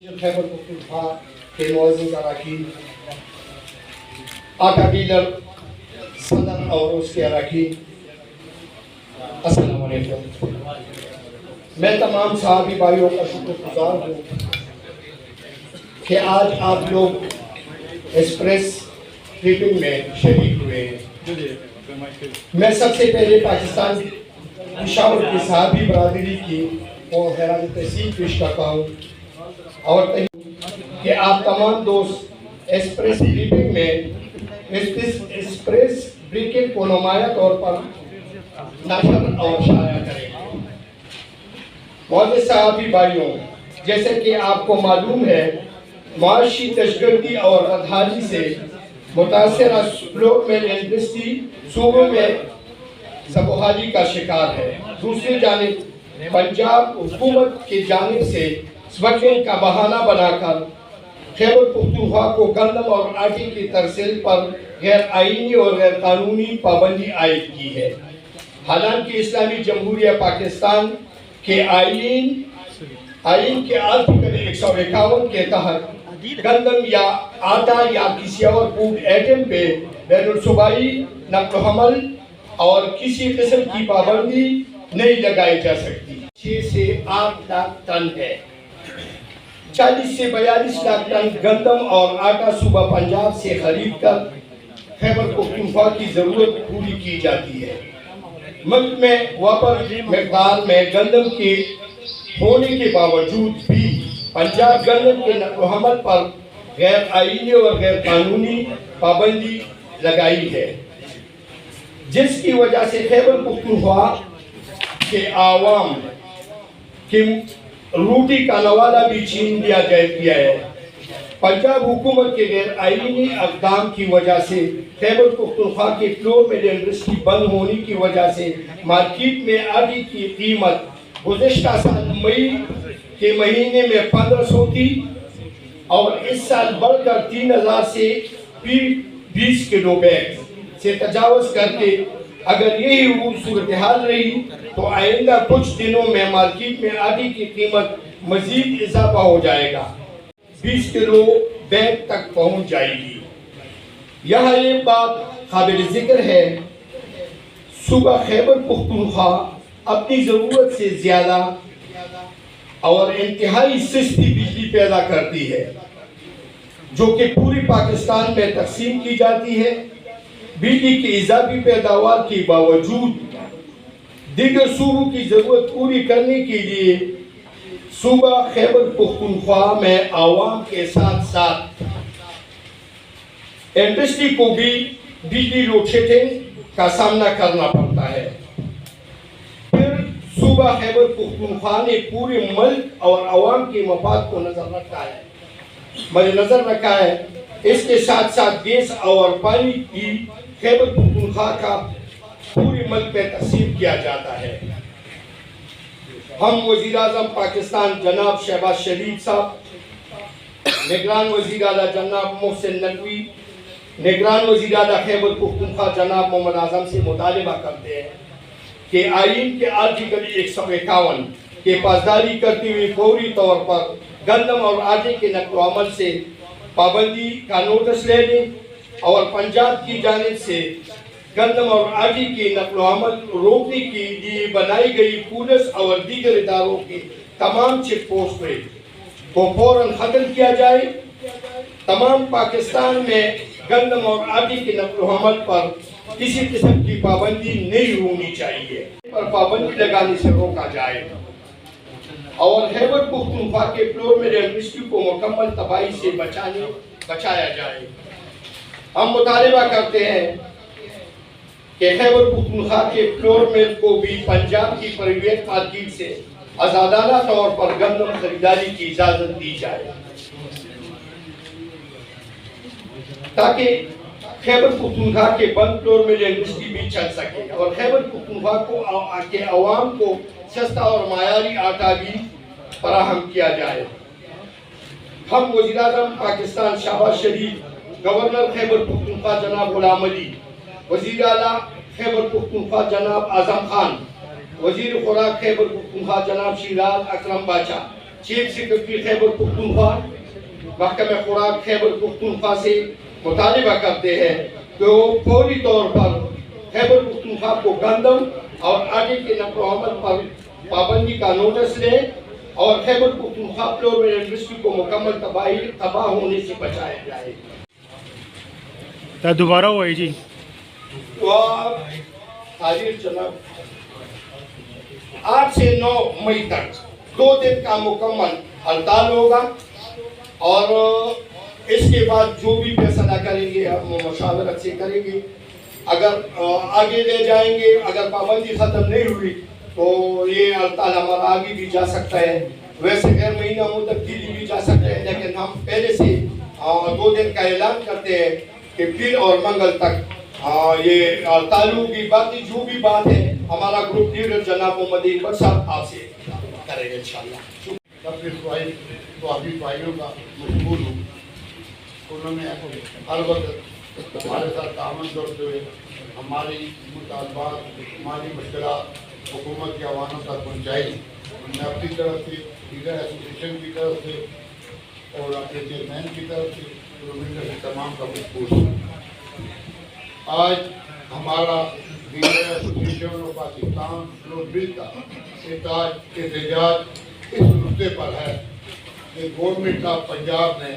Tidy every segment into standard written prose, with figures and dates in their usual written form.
خیبر پختونخوا کے معزز اراکین، آٹا ڈیلر صدر اور اس کے اراکین، السلام علیکم۔ میں تمام صحابی بھائیوں کا شکر گزار ہوں کہ آج آپ لوگ ایکسپریس بریفنگ میں شریک ہوئے ہیں۔ میں سب سے پہلے پاکستان پشاور کی صحابی برادری کی اور خراج تحسین پیش کرتا ہوں اور کہ آپ تمام دوست ایکسپریس بریفنگ میں ایکسپریس بریفنگ کو نمایاں طور پر نشر اور شائع کریں۔ معزز صحابی بھائیوں، جیسے کہ آپ کو معلوم ہے، معاشی دہشتگردی اور بدحالی سے متاثرہ فلور مل انڈسٹری صوبوں میں زبحالی کا شکار ہے۔ دوسری جانب پنجاب حکومت کی جانب سے اسمگلنگ کا بہانہ بنا کر خیبر پختونخوا کو گندم اور آٹے کی ترسیل پر غیر آئینی اور غیر قانونی پابندی عائد کی ہے۔ حالانکہ اسلامی جمہوریہ پاکستان کے آئین کے آرٹیکل 151 کے تحت گندم یا آٹا یا کسی اور فوڈ آئٹم پہ بین الصوبائی نقل و حمل اور کسی قسم کی پابندی نہیں لگائی جا سکتی۔ 6 سے 8 لاکھ ٹن ہے۔ 40 سے 42 لاکھ ٹن گندم اور آٹا صوبہ پنجاب سے خرید کر خیبر پختونخوا کی ضرورت پوری کی جاتی ہے۔ ملک میں وافر مقدار میں گندم کے ہونے کے باوجود بھی پنجاب گندم کے نقل و حمل پر غیر آئینی اور غیر قانونی پابندی لگائی ہے، جس کی وجہ سے خیبر پختونخوا کے عوام کی روٹی کا نوالہ بھی چھین لیا گیا ہے۔ پنجاب حکومت کے غیر آئینی اقدام کی وجہ سے خیبر پختونخوا کے فلور مل انڈسٹری بند ہونے کی وجہ سے مارکیٹ میں آٹے کی قیمت گزشتہ سال مئی کے مہینے میں 1500 تھی اور اس سال بڑھ کر 3000 سے 20 کلو بیگ سے تجاوز کر کے اگر یہی صورتحال رہی تو آئندہ کچھ دنوں میں مارکیٹ میں آٹے کی قیمت مزید اضافہ ہو جائے گا، 20 کلو بیگ تک پہنچ جائے گی۔ یہاں ایک بات قابل ذکر ہے، صوبہ خیبر پختونخوا اپنی ضرورت سے زیادہ اور انتہائی سستی بجلی پیدا کرتی ہے، جو کہ پوری پاکستان میں تقسیم کی جاتی ہے۔ بجلی کی اضافی پیداوار کے باوجود دیگر صوبوں کی ضرورت پوری کرنے کے لیے صوبہ خیبر پختونخوا میں عوام کے ساتھ ساتھ انڈسٹری کو بھی بجلی لوڈ شیڈنگ کا سامنا کرنا پڑتا ہے۔ پھر صوبہ خیبر پختونخوا نے پورے ملک اور عوام کے مفاد کو مد نظر رکھا ہے۔ اس کے ساتھ ساتھ گیس اور پانی کی خیبر پختونخوا کا پورے ملک میں تقسیم کیا جاتا ہے۔ ہم وزیر اعظم پاکستان جناب شہباز شریف صاحب، نگران وزیر اعلیٰ جناب محسن نقوی، نگران وزیر اعلیٰ خیبر پختونخوا جناب محمد اعظم سے مطالبہ کرتے ہیں کہ آئین کے آرٹیکل 151 کی پاسداری کرتے ہوئے فوری طور پر گندم اور آٹے کے نقل و حمل سے پابندی کا نوٹس لے لیں اور پنجاب کی جانب سے گندم اور آٹے کی نقل و حمل روکنے کے لیے بنائی گئی پولیس اور دیگر اداروں کی تمام چیک پوسٹیں کو فوراً ختم کیا جائے۔ تمام پاکستان میں گندم اور آٹے کے نقل و حمل پر کسی قسم کی پابندی نہیں ہونی چاہیے، پر پابندی لگانے سے روکا جائے اور خیبر پختونخوا کے فلور مل انڈسٹری کو مکمل تباہی سے بچایا جائے۔ ہم مطالبہ کرتے ہیں کہ خیبر پختونخوا کے فلور مل کو بھی پنجاب کی پرائیویٹ مارکیٹ سے آزادانہ طور پر گندم خریداری کی اجازت دی جائے تاکہ خیبر پختونخوا کے بند فلور مل انڈسٹری بھی چل سکے اور خیبر پختونخوا کے عوام کو سستا اور معیاری آٹا بھی فراہم کیا جائے۔ ہم وزیر اعظم پاکستان شہباز شریف، گورنر خیبر پختونخوا جناب غلام علی، وزیر اعلیٰ خیبر پختونخوا جناب اعظم خان، وزیر خوراک خیبر پختونخوا جناب شیراز اکرم بادشاہ چیف سیکرٹری خیبر پختونخوا محکمہ خوراک خیبر پختونخوا سے مطالبہ کرتے ہیں کہ وہ فوری طور پر خیبر پختونخوا کو گندم اور آٹے کے نقل و حمل پر پابندی کا نوٹس لیں اور Khyber Pakhtunkhwa flour mill industry کو مکمل تباہ ہونے سے بچایا جائے۔ دوبارہ ہوا ہے جی تو حاضر جناب 8 سے 9 مئی تک 2 دن کا مکمل ہڑتال ہوگا اور اس کے بعد جو بھی فیصلہ کریں گے ہم مشاورت سے کریں گے۔ اگر آگے لے جائیں گے، اگر پابندی ختم نہیں ہوئی تو یہ ہڑتال ہمارا آگے بھی جا سکتا ہے، ویسے غیر مہینہ تبدیلی بھی جا سکتا ہے، لیکن ہم پہلے سے 2 دن کا اعلان کرتے ہیں کہ پھر اور منگل تک یہ ہڑتالوں کی باقی جو بھی بات ہے ہمارا گروپ لیڈر جناب محمد اکبر صاحب آپ سے کریں گے انشاءاللہ۔ اپنے صحابی بھائیوں کا مشغول ہوں، انہوں نے ہر وقت ہمارے ساتھ تعاون کرتے ہوئے ہماری مطالبات، ہماری مشکلات حکومت کے عواموں تک پہنچائی۔ میں اپنی طرف سے ڈیلر ایسوسیشن کی طرف سے اور اپنے چیئرمین کی طرف سے سے تمام کا مشغول ہوں۔ آج ہمارا ڈیلر ایسوسیشن اور پاکستان فلور بل کا احتجاج اس نقطے پر ہے کہ گورنمنٹ آف پنجاب نے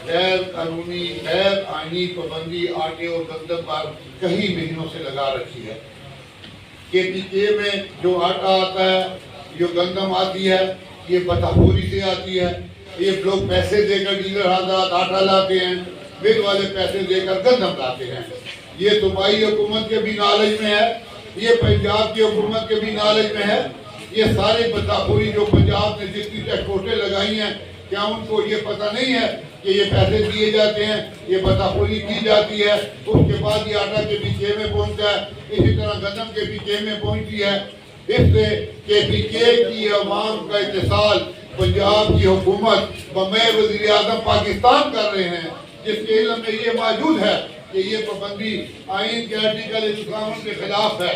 غیر قانونی غیر آئینی پابندی آٹے اور گندم پر کئی مہینوں سے لگا رکھی ہے۔ KPK میں جو آٹا آتا ہے، جو گندم آتی ہے، یہ بتاخوری سے آتی ہے۔ یہ لوگ پیسے دے کر ڈیلر حضرات آٹا لاتے ہیں، مل والے پیسے دے کر گندم لاتے ہیں۔ یہ صوبائی حکومت کے بھی نالج میں ہے، یہ پنجاب کی حکومت کے بھی نالج میں ہے۔ یہ سارے بتاخوری جو پنجاب نے جتنی چٹوٹیں لگائی ہیں، کیا ان کو یہ پتہ نہیں ہے کہ یہ پیسے دیے جاتے ہیں، یہ بتاخوری کی جاتی ہے، اس کے بعد یہ آٹا KPK میں پہنچتا ہے، اسی طرح گندم KPK میں پہنچتی ہے۔ اس سے KPK کی عوام کا اتصال پنجاب کی حکومت بمے وزیر اعظم پاکستان کر رہے ہیں، جس کے علم میں یہ موجود ہے کہ یہ پابندی آئین کے آرٹیکل 51 کے خلاف ہے۔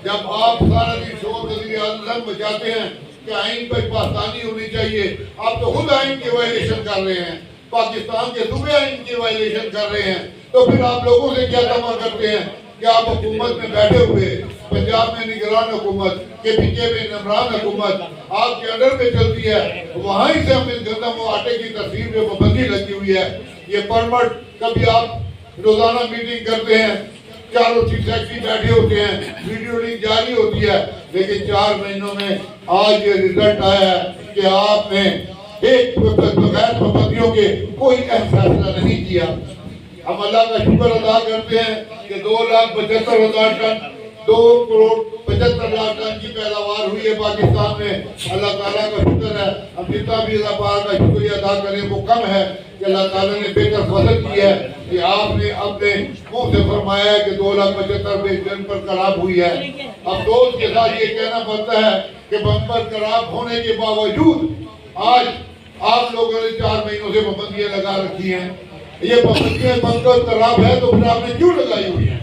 جب آپ سارا دن شور وزیر اعظم بجاتے ہیں کہ آئین پر پاسداری ہونی چاہیے، آپ تو خود آئین کی وائلیشن کر رہے ہیں، پاکستان کے صوبے آئین کی وائلیشن کر رہے ہیں، تو پھر آپ لوگوں سے کیا تمنا کرتے ہیں کہ آپ حکومت میں بیٹھے ہوئے، پنجاب میں نگران حکومت، KPK میں نگران حکومت آپ کے انڈر میں چلتی ہے، وہاں ہی سے ہم اس گندم و آٹے کی تصویر میں پابندی لگی ہوئی ہے۔ یہ پرمٹ کبھی آپ روزانہ میٹنگ کرتے ہیں، چاروں چیف سیکرٹری بیٹھے ہوتے ہیں، ویڈیو لنک جاری ہوتی ہے، لیکن 4 مہینوں میں آج یہ رزلٹ آیا ہے کہ آپ نے ایک بغیر پابندیوں کے کوئی اہم فیصلہ نہیں کیا۔ ہم اللہ کا شکر ادا کرتے ہیں کہ 2,75,000 ٹن 2,75,00,000 ٹن کی پیداوار ہوئی ہے پاکستان میں۔ اللہ تعالیٰ کا شکر ہے، ہم جتنا بھی اللہ پاک کا شکریہ ادا کریں وہ کم ہے کہ اللہ تعالیٰ نے بہتر فضل کی ہے کہ آپ نے اپنے منہ سے فرمایا ہے کہ 2,75,000 ٹن پر خراب ہوئی ہے۔ افسوس کے ساتھ یہ کہنا پڑتا ہے کہ بمپر خراب ہونے کے باوجود آج آپ لوگوں نے 4 مہینوں سے پابندیاں لگا رکھی ہیں۔ یہ پابندیاں بمپر خراب ہے تو پھر آپ نے کیوں لگائی ہوئی ہیں؟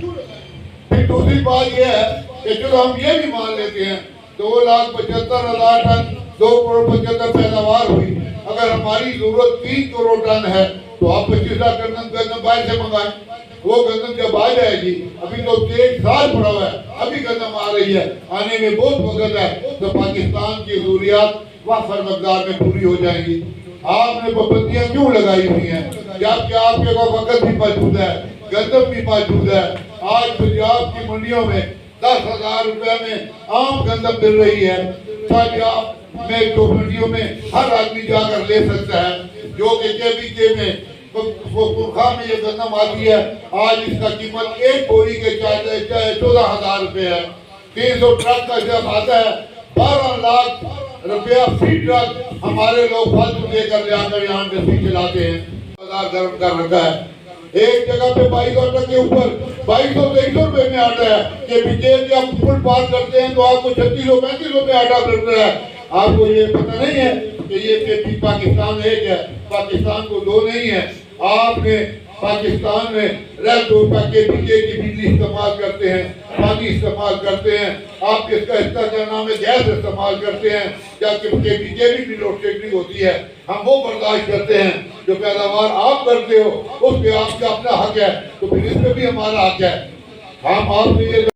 پھر دوسری بات یہ ہے کہ چلو ہم یہ بھی مان لیتے ہیں 2,75,000 ٹن 2,75,00,000 پیداوار ہوئی، اگر ہماری ضرورت 3 کروڑ ٹن ہے تو آپ 25,000 ٹن گندم باہر سے منگائیں۔ وہ گندم جب آ جائے گی، ابھی تو 1 سال پڑا ہوا ہے، ابھی گندم آ رہی ہے، آنے میں بہت وقت ہے، تو پاکستان کی ضروریات وافر مقدار میں پوری ہو جائیں گی۔ آپ نے پابندیاں کیوں لگائی ہوئی ہیں جبکہ آپ کے پاس وقت بھی موجود ہے، گندم بھی موجود ہے؟ آج پنجاب کی منڈیوں میں 10,000 روپے میں عام گندم مل رہی ہے، پنجاب میں جو منڈیوں میں ہر آدمی جا کر لے سکتا ہے، جو کہ KPK میں پختونخوا میں یہ گندم آتی ہے، آج اس کا قیمت ایک بوری کے 14,000 روپے ہے۔ 300 ٹرک کا جب آتا ہے 12 لاکھ روپیہ فی ٹرک ہمارے لوگ فالتو دے کر لے آ کر یہاں انڈسٹری چلاتے ہیں۔ بازار گرم کر رکھا ہے، ایک جگہ پہ 2200 ٹن کے اوپر 2200-2300 روپے میں آٹا ہے، KPK میں آپ فل پار کرتے ہیں تو آپ کو 3600-3500 روپے آٹا مل رہا ہے۔ آپ کو یہ پتہ نہیں ہے کہ یہ پاکستان ایک ہے، پاکستان کو 2 نہیں ہے۔ آپ نے پاکستان میں رہتے ہوئے KPK کی بجلی استعمال کرتے ہیں، پانی استعمال کرتے ہیں، آپ اس کا حصہ کیا نام ہے گیس استعمال کرتے ہیں، یا کہ KPK بھی لوڈ شیڈنگ ہوتی ہے، ہم وہ برداشت کرتے ہیں۔ جو پیداوار آپ کرتے ہو اس پہ آپ کا اپنا حق ہے، تو پھر اس پہ بھی ہمارا حق ہے۔ ہم آپ سے یہ